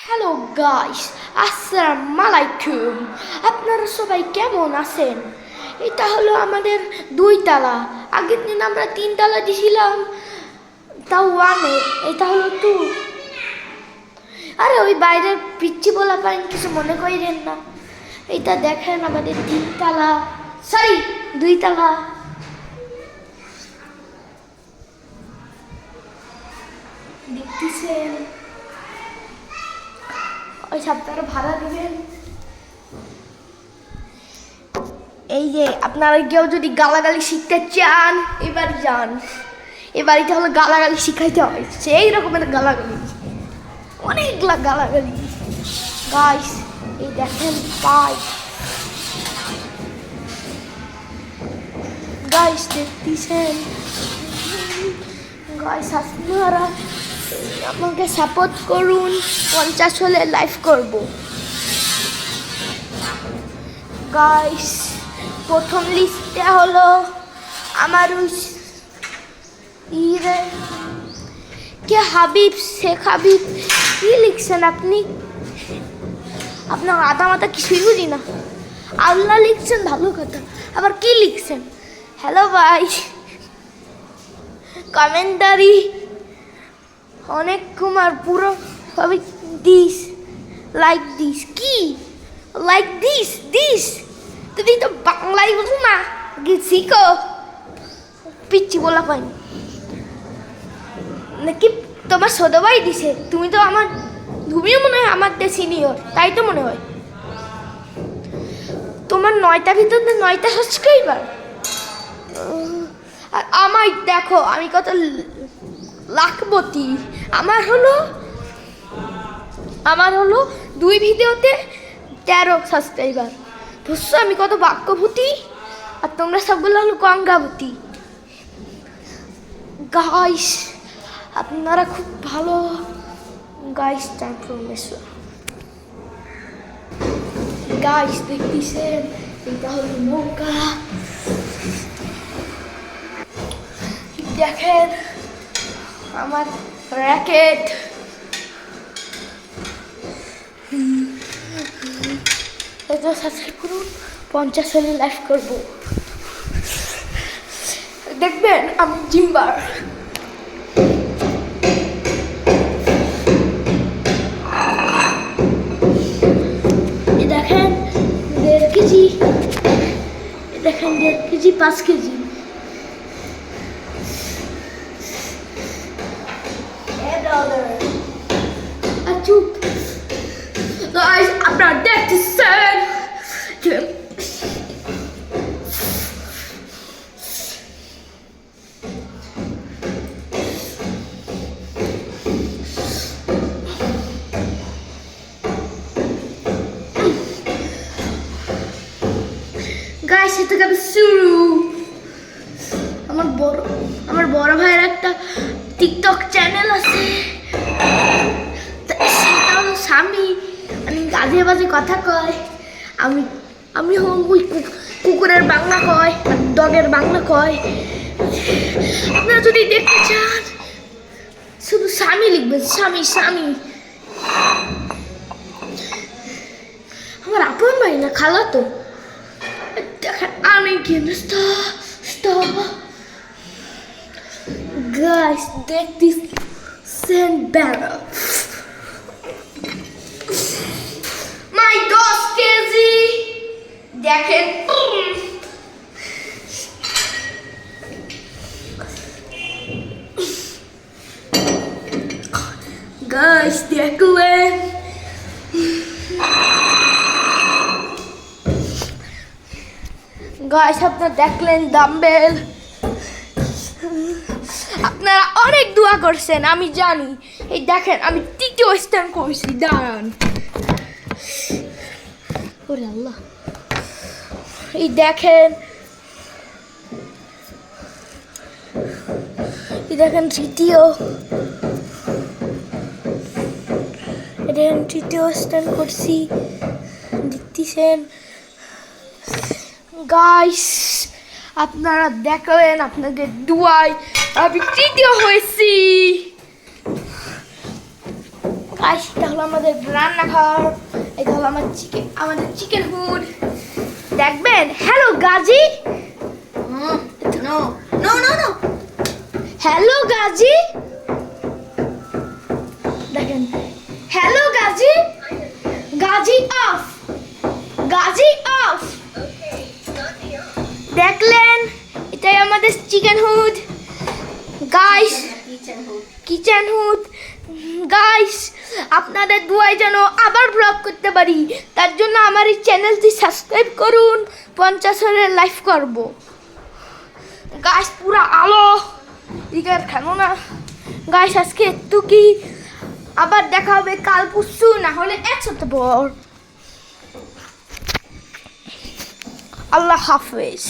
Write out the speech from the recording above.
Hello guys, আসসালামু আলাইকুম। আপনারা সবাই কেমন আছেন? এটা হলো আমাদের 2 তলা। আগের দিন আমরা 3 তলা দিছিলাম, তাও ওয়ানে। এটা হলো 2। আরে ওই বাইরের পিচ্ছি বলা পারেন, কিছু মনে করেন না। এটা দেখেন আমাদের 3 তলা, সরি 2 তলা। দেখতেছেন, ওই সপ্তাহে ভাড়া দিবেন। এই যে আপনারা কেউ যদি গালাগালি শিখতে চান, এবার যান। এ বাড়িতে হলো গালাগালি শিখাইতে হয়, সেই রকমের গালাগালি, অনেকগুলা গালাগালি। গাইস, এই দেখেন পাইপ। গাইস দেখতেছেন, গাইস আপনারা আমাকে সাপোর্ট করুন। 50 হলে লাইভ করব। গাইস, প্রথম লিস্টে হলো আমার ওই ইরে কে হাবিব, শেখ হাবিব। কি লিখছেন আপনি? আপনার আধা মাথা কিছুই বুঝি না। আল্লাহ লিখছেন, ভালো কথা। আবার কি লিখছেন? হ্যালো ভাই, কমেন্টারি অনেক কুমার পুরো ভাবে দিস, লাইক দিস। কি লাইক দিস দিস? তুমি তো বাংলাই বলো না, শিখো। পিচ্ছি বলা পাইনি নাকি তোমার সদা ভাই দিছে? তুমি তো আমার, তুমিও মনে হয় আমার দিয়ে সিনিয়র, তাই তো মনে হয়। তোমার 9টার ভিতরে 9টা সাবস্ক্রাইবার। আর আমার দেখো আমি কত লাখপতি। আমার হলো 2 ভিডিওতে 13 সাবস্ক্রাইবার। বুঝছো আমি কত বাক্যভূতি? আর তোমরা সবগুলো হলো গঙ্গাবতী। গাইস, আপনারা খুব ভালো। Guys transformation. গাইস দেখতেছেন, এটা হলো নৌকা। দেখেন আমার র্যাকেট। এটা সাবস্ক্রাইব করুন, 50 হলে লাইভ করব। দেখবেন আমি জিম্বার। দেখেন 1.5 কেজি, দেখেন 1.5 কেজি, 5 কেজি। চুপ গাইস, আপনারা দেখতেছেন গাইস, এটা যাবে শুরু। আমার বড় ভাইয়ের একটা টিকটক চ্যানেল আছে, সেটা হলো স্বামী। মানে গাজে বাজে কথা কয়। আমি আমি ওই কুকুরের বাংলা কয়, আর ডগের বাংলা কয়। আপনারা যদি দেখতে চান, শুধু স্বামী লিখবেন, স্বামী স্বামী। আমার আপন ভাই না, খালা তো। দেখেন আমি stop. Guys, take this sand barrel. My 10 KG দেখেন। Guys, দেখলেন? গাইস, আপনারা দেখলেন ডাম্বেল। আপনারা অনেক দোয়া করছেন, আমি জানি। এই দেখেন আমি 3য় স্থান করছি। দাঁড়ান, ওরে আল্লাহ। এই দেখেন, এই দেখেন 3য়, দেখেন 3য় স্থান করছি। দেখতেছেন গাইস, আপনারা দেখলেন, আপনাদের দুয়ায় আমি 3য় হয়েছি। গাইস এটা হলো আমাদের রান্নাঘর, এটা হলো আমাদের চিকেন হুড দেখবেন। Hello Gazi, no no no no hello Gazi, দেখেন hello Gazi, Gazi off, Gazi off. দেখলেন এটাই আমাদের chicken hood guys, kitchen hood guys. আপনাদের দুয়ায় যেন আবার ব্লগ করতে পারি, তার জন্য আমার এই চ্যানেলটি সাবস্ক্রাইব করুন। 50 লাইভ করব গাইস, পুরা আলো দিকের খেলো না গাইস। আজকে একটু কি, আবার দেখা হবে কাল পরশু, না হলে 1 সপ্তাহ পর। আল্লাহ হাফেজ।